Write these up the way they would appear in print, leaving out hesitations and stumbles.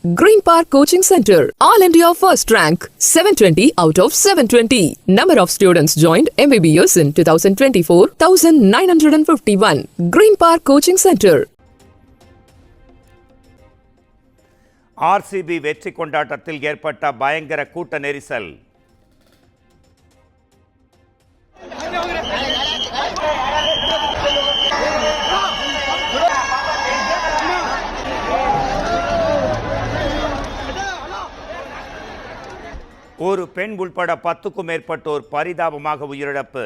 Green Park Coaching Center, All India First Rank, 720 out of 720. Number of students joined MBBS in 2024, 1951. Green Park Coaching Center. RCB வெற்றி கொண்டாட்டத்தில் ஏற்பட்ட பயங்கர கூட்ட நெரிசல். ஒரு பெண் உள்பட 10க்கும் மேற்பட்டோர் பரிதாபமாக உயிரிழப்பு.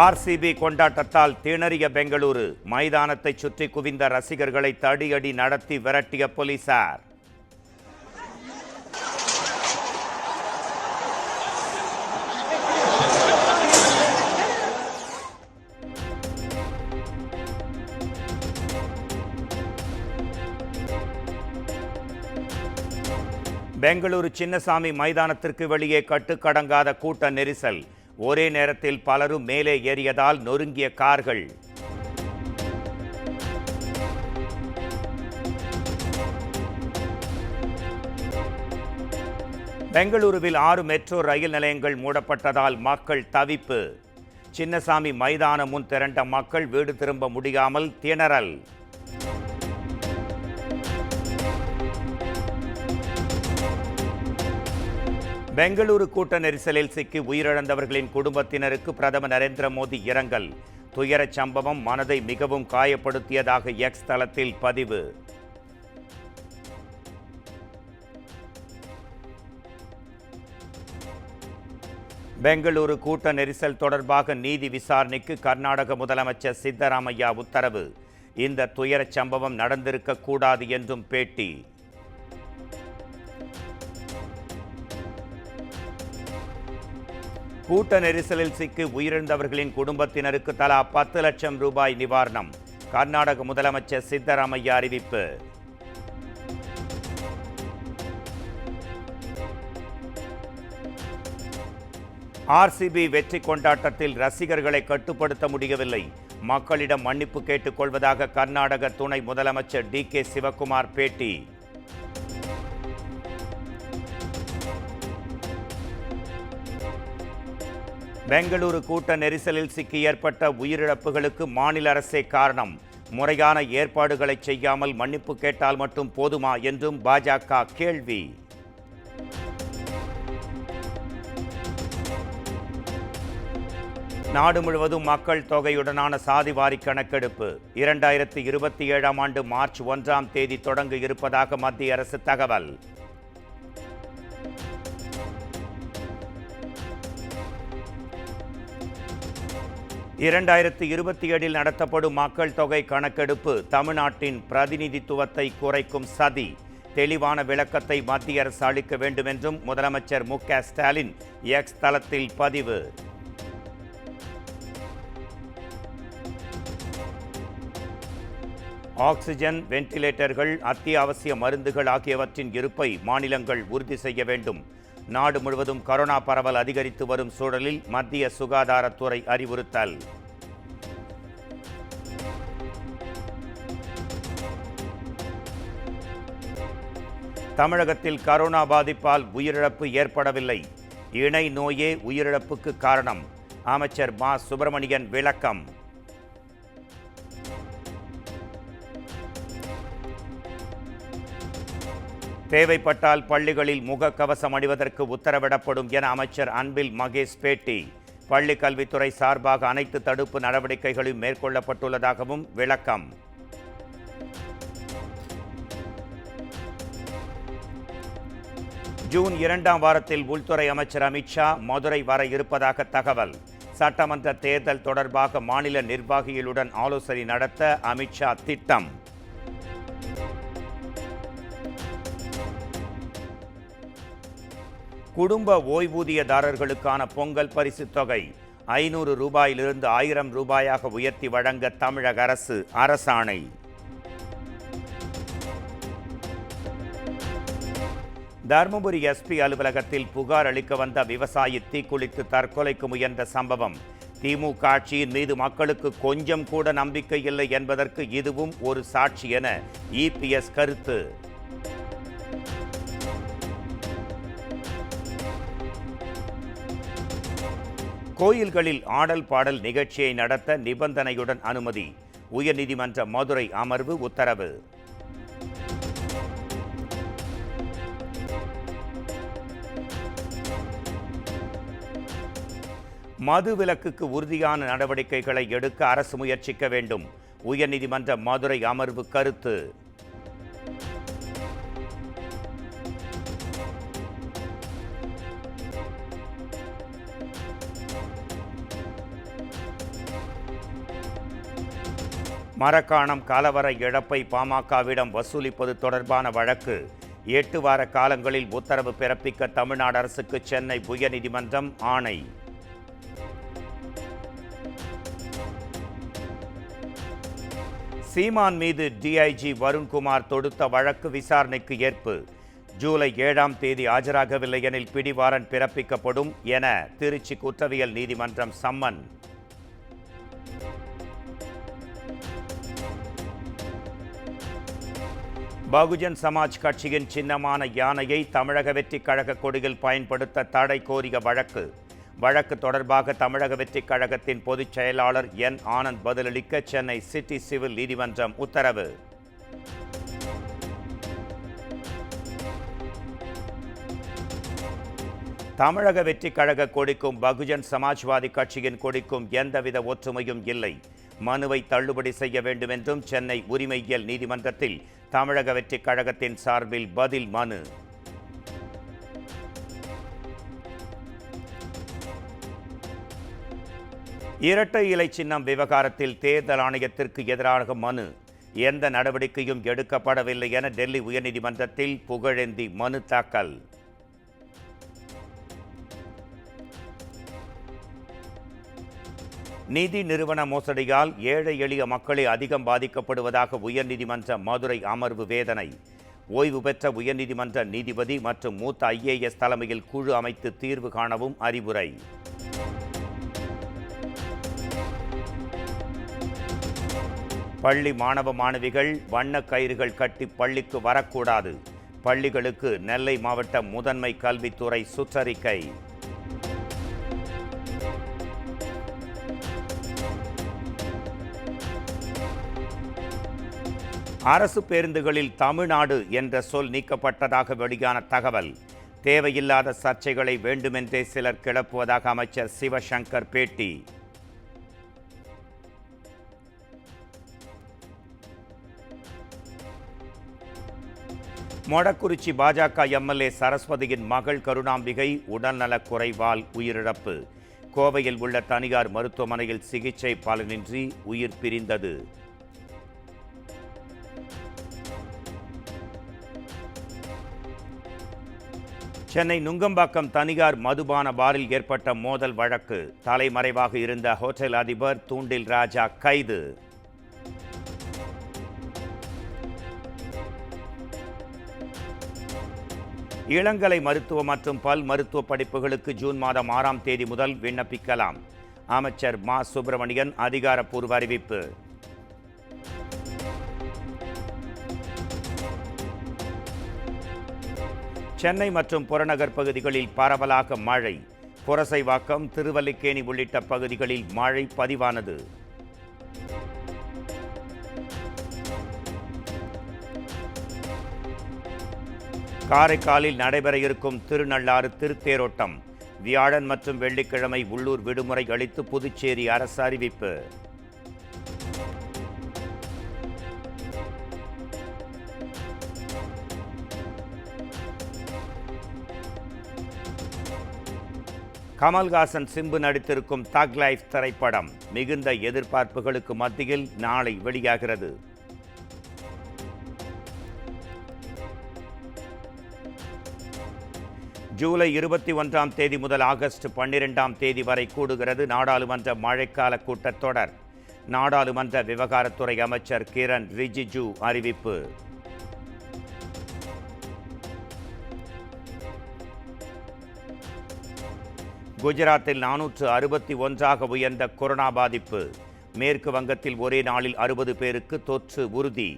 RCB கொண்டாட்டத்தால் திணறிய பெங்களூரு. மைதானத்தை சுற்றி குவிந்த ரசிகர்களை தடியடி நடத்தி விரட்டிய போலீசார். பெங்களூரு சின்னசாமி மைதானத்திற்கு வெளியே கட்டுக்கடங்காத கூட்ட நெரிசல். ஒரே நேரத்தில் பலரும் மேலே ஏறியதால் நொறுங்கிய கார்கள். பெங்களூருவில் 6 மெட்ரோ ரயில் நிலையங்கள் மூடப்பட்டதால் மக்கள் தவிப்பு. சின்னசாமி மைதானம் முன் திரண்ட மக்கள் வீடு திரும்ப முடியாமல் திணறல். பெங்களூரு கூட்ட நெரிசலில் சிக்கி உயிரிழந்தவர்களின் குடும்பத்தினருக்கு பிரதமர் நரேந்திர மோடி இரங்கல். துயரச் சம்பவம் மனதை மிகவும் காயப்படுத்தியதாக எக்ஸ் தளத்தில் பதிவு. பெங்களூரு கூட்ட நெரிசல் தொடர்பாக நீதி விசாரணைக்கு கர்நாடக முதலமைச்சர் சித்தராமையா உத்தரவு. இந்த துயரச் சம்பவம் நடந்திருக்க கூடாது என்றும் பேட்டி. கூட்ட நெரிசலில் சிக்கி உயிரிழந்தவர்களின் குடும்பத்தினருக்கு தலா 10 லட்சம் ரூபாய் நிவாரணம். கர்நாடக முதலமைச்சர் சித்தராமையா அறிவிப்பு. RCB வெற்றி கொண்டாட்டத்தில் ரசிகர்களை கட்டுப்படுத்த முடியவில்லை. மக்களிடம் மன்னிப்பு கேட்டுக் கொள்வதாக கர்நாடக துணை முதலமைச்சர் DK சிவக்குமார் பேட்டி. பெங்களூரு கூட்ட நெரிசலில் சிக்கி ஏற்பட்ட உயிரிழப்புகளுக்கு மாநில அரசே காரணம். முறையான ஏற்பாடுகளை செய்யாமல் மன்னிப்பு கேட்டால் மட்டும் போதுமா என்றும் பாஜக கேள்வி. நாடு முழுவதும் மக்கள் தொகையுடனான சாதிவாரி கணக்கெடுப்பு 2027ஆம் ஆண்டு மார்ச் 1ஆம் தேதி தொடங்க இருப்பதாக மத்திய அரசு தகவல். (2027) நடத்தப்படும் மக்கள் தொகை கணக்கெடுப்பு தமிழ்நாட்டின் பிரதிநிதித்துவத்தை குறைக்கும் சதி. தெளிவான விளக்கத்தை மத்திய அரசு அளிக்க வேண்டும் என்றும் முதலமைச்சர் MK ஸ்டாலின் எக்ஸ் தளத்தில் பதிவு. ஆக்சிஜன், வெண்டிலேட்டர்கள், அத்தியாவசிய மருந்துகள் ஆகியவற்றின் இருப்பை மாநிலங்கள் உறுதி செய்ய வேண்டும். நாடு முழுவதும் கொரோனா பரவல் அதிகரித்து வரும் சூழலில் மத்திய சுகாதாரத்துறை அறிவுறுத்தல். தமிழகத்தில் கொரோனா பாதிப்பால் உயிரிழப்பு ஏற்படவில்லை. இணை நோயே உயிரிழப்புக்கு காரணம். அமைச்சர் மா சுப்பிரமணியன் விளக்கம். தேவைப்பட்டால் பள்ளிகளில் முகக்கவசம் அணிவதற்கு உத்தரவிடப்படும் என அமைச்சர் அன்பில் மகேஷ் பேட்டி. பள்ளி கல்வித்துறை சார்பாக அனைத்து தடுப்பு நடவடிக்கைகளும் மேற்கொள்ளப்பட்டுள்ளதாகவும் விளக்கம். ஜூன் 2ஆம் வாரத்தில் உள்துறை அமைச்சர் அமித்ஷா மதுரை வர இருப்பதாக தகவல். சட்டமன்ற தேர்தல் தொடர்பாக மாநில நிர்வாகிகளுடன் ஆலோசனை நடத்த அமித்ஷா திட்டம். குடும்ப ஓய்வூதியதாரர்களுக்கான பொங்கல் பரிசு தொகை 500 ரூபாயிலிருந்து 1000 ரூபாயாக உயர்த்தி வழங்க தமிழக அரசு அரசாணை. தர்மபுரி எஸ்பி அலுவலகத்தில் புகார் அளிக்க வந்த விவசாயி தீக்குளித்து தற்கொலைக்கு முயன்ற சம்பவம். திமுக ஆட்சியின் மீது மக்களுக்கு கொஞ்சம் கூட நம்பிக்கை இல்லை என்பதற்கு இதுவும் ஒரு சாட்சி என இபிஎஸ் கருத்து. கோயில்களில் ஆடல் பாடல் நிகழ்ச்சியை நடத்த நிபந்தனையுடன் அனுமதி. உயர்நீதிமன்ற மதுரை அமர்வு உத்தரவு. மது விலக்குக்கு உறுதியான நடவடிக்கைகளை எடுக்க அரசு முயற்சிக்க வேண்டும். உயர்நீதிமன்ற மதுரை அமர்வு கருத்து. மரக்காணம் கலவர இழப்பை பாமகவிடம் வசூலிப்பது தொடர்பான வழக்கு 8 வார காலங்களில் உத்தரவு பிறப்பிக்க தமிழ்நாடு அரசுக்கு சென்னை உயர்நீதிமன்றம் ஆணை. சீமான் மீது டிஐஜி வருண்குமார் தொடுத்த வழக்கு விசாரணைக்கு ஏற்பு. ஜூலை 7ஆம் தேதி ஆஜராகவில்லை எனில் பிடிவாரண்ட் பிறப்பிக்கப்படும் என திருச்சி குற்றவியல் நீதிமன்றம் சம்மன். பகுஜன் சமாஜ் கட்சியின் சின்னமான யானையை தமிழக வெற்றிக் கழக கொடியில் பயன்படுத்த தடை கோரிய வழக்கு தொடர்பாக தமிழக வெற்றிக் கழகத்தின் பொதுச் செயலாளர் என் ஆனந்த் பதிலளிக்க சென்னை சிட்டி சிவில் நீதிமன்றம் உத்தரவு. தமிழக வெற்றிக் கழக கொடிக்கும் பகுஜன் சமாஜ்வாதி கட்சியின் கொடிக்கும் எந்தவித ஒற்றுமையும் இல்லை. மனுவை தள்ளுபடி செய்ய வேண்டும் என்றும் சென்னை உரிமையியல் நீதிமன்றத்தில் தமிழக வெற்றிக் கழகத்தின் சார்பில் பதில் மனு. இரட்டை இலை சின்னம் விவகாரத்தில் தேர்தல் ஆணையத்திற்கு எதிராக மனு. எந்த நடவடிக்கையும் எடுக்கப்படவில்லை என டெல்லி உயர்நீதிமன்றத்தில் புகழேந்தி மனு தாக்கல். நிதி நிறுவன மோசடியால் ஏழை எளிய மக்களே அதிகம் பாதிக்கப்படுவதாக உயர்நீதிமன்ற மதுரை அமர்வு வேதனை. ஓய்வு பெற்ற உயர்நீதிமன்ற நீதிபதி மற்றும் மூத்த IAS தலைமையில் குழு அமைத்து தீர்வு காணவும் அறிவுரை. பள்ளி மாணவ மாணவிகள் வண்ண கயிறுகள் கட்டி பள்ளிக்கு வரக்கூடாது. பள்ளிகளுக்கு நெல்லை மாவட்ட முதன்மை கல்வித்துறை சுற்றறிக்கை. அரசு பேருந்துகளில் தமிழ்நாடு என்ற சொல் நீக்கப்பட்டதாக வெளியான தகவல். தேவையில்லாத சர்ச்சைகளை வேண்டுமென்றே சிலர் கிளப்புவதாக அமைச்சர் சிவசங்கர் பேட்டி. மொடக்குறிச்சி பாஜக MLA சரஸ்வதியின் மகள் கருணாம்பிகை உடல்நலக் குறைவால் உயிரிழப்பு. கோவையில் உள்ள தனியார் மருத்துவமனையில் சிகிச்சை பலனின்றி உயிர் பிரிந்தது. சென்னை நுங்கம்பாக்கம் தனியார் மதுபான பாரில் ஏற்பட்ட மோதல் வழக்கு. தலைமறைவாக இருந்த ஹோட்டல் அதிபர் தூண்டில் ராஜா கைது. இளங்கலை மருத்துவ மற்றும் பல் மருத்துவ படிப்புகளுக்கு ஜூன் மாதம் 6ஆம் தேதி முதல் விண்ணப்பிக்கலாம். அமைச்சர் மா சுப்பிரமணியன் அதிகாரப்பூர்வ அறிவிப்பு. சென்னை மற்றும் புறநகர் பகுதிகளில் பரவலாக மழை. புரசைவாக்கம், திருவல்லிக்கேணி உள்ளிட்ட பகுதிகளில் மழை பதிவானது. காரைக்காலில் நடைபெற இருக்கும் திருநள்ளாறு திருத்தேரோட்டம். வியாழன் மற்றும் வெள்ளிக்கிழமை உள்ளூர் விடுமுறை அளித்து புதுச்சேரி அரசு அறிவிப்பு. கமல்ஹாசன் சிம்பு நடித்திருக்கும் தக் லைஃப் திரைப்படம் மிகுந்த எதிர்பார்ப்புகளுக்கு மத்தியில் நாளை வெளியாகிறது. ஜூலை 21ஆம் தேதி முதல் ஆகஸ்ட் 12ஆம் தேதி வரை கூடுகிறது நாடாளுமன்ற மழைக்கால கூட்டத்தொடர். நாடாளுமன்ற விவகாரத்துறை அமைச்சர் கிரண் ரிஜிஜு அறிவிப்பு. குஜராத்தில் 461 உயர்ந்த கொரோனா பாதிப்பு. மேற்கு வங்கத்தில் ஒரே நாளில் 60 பேருக்கு தொற்று உறுதி.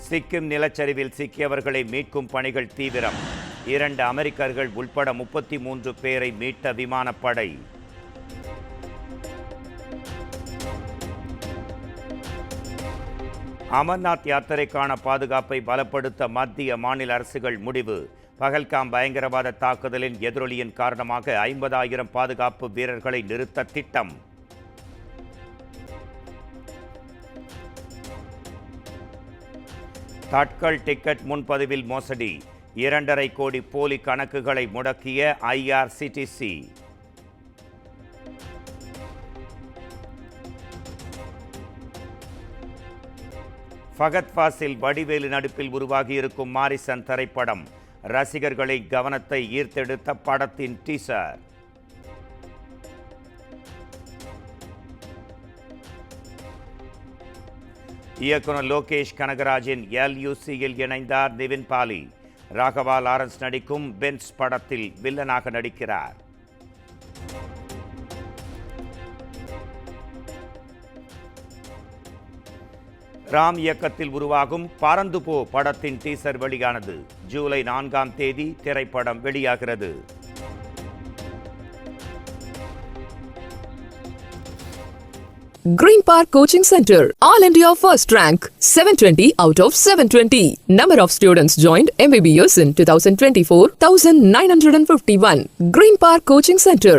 சிக்கிம் நிலச்சரிவில் சிக்கியவர்களை மீட்கும் பணிகள் தீவிரம். 2 அமெரிக்கர்கள் உட்பட 33 பேரை மீட்ட விமானப்படை. அமர்நாத் யாத்திரைக்கான பாதுகாப்பை பலப்படுத்த மத்திய மாநில அரசுகள் முடிவு. பகல்காம் பயங்கரவாத தாக்குதலின் எதிரொலியின் காரணமாக 50,000 பாதுகாப்பு வீரர்களை நிறுத்த திட்டம். தட்கல் டிக்கெட் முன்பதிவில் மோசடி. 2.5 கோடி போலி கணக்குகளை முடக்கிய IRCTC. ஃபகத் ஃபாசில் வடிவேலு நடிப்பில் உருவாகியிருக்கும் மாரிசன் திரைப்படம். ரசிகர்களை கவனத்தை ஈர்த்தெடுத்த படத்தின் டீசர். இயக்குனர் லோகேஷ் கனகராஜின் LUCயில் இணைந்தார் நிவின் பாலி. ராகவா லாரன்ஸ் நடிக்கும் பென்ஸ் படத்தில் வில்லனாக நடிக்கிறார். ராம் இயக்கத்தில் உருவாகும் பறந்து போ படத்தின் டீசர் வெளியானது. ஜூலை 4ஆம் தேதி திரைப்படம் வெளியாகிறது. Green Park Coaching Center, All India First Rank, 720 out of 720. Number of students joined MBBS in 2024, 1951. Green Park Coaching Center,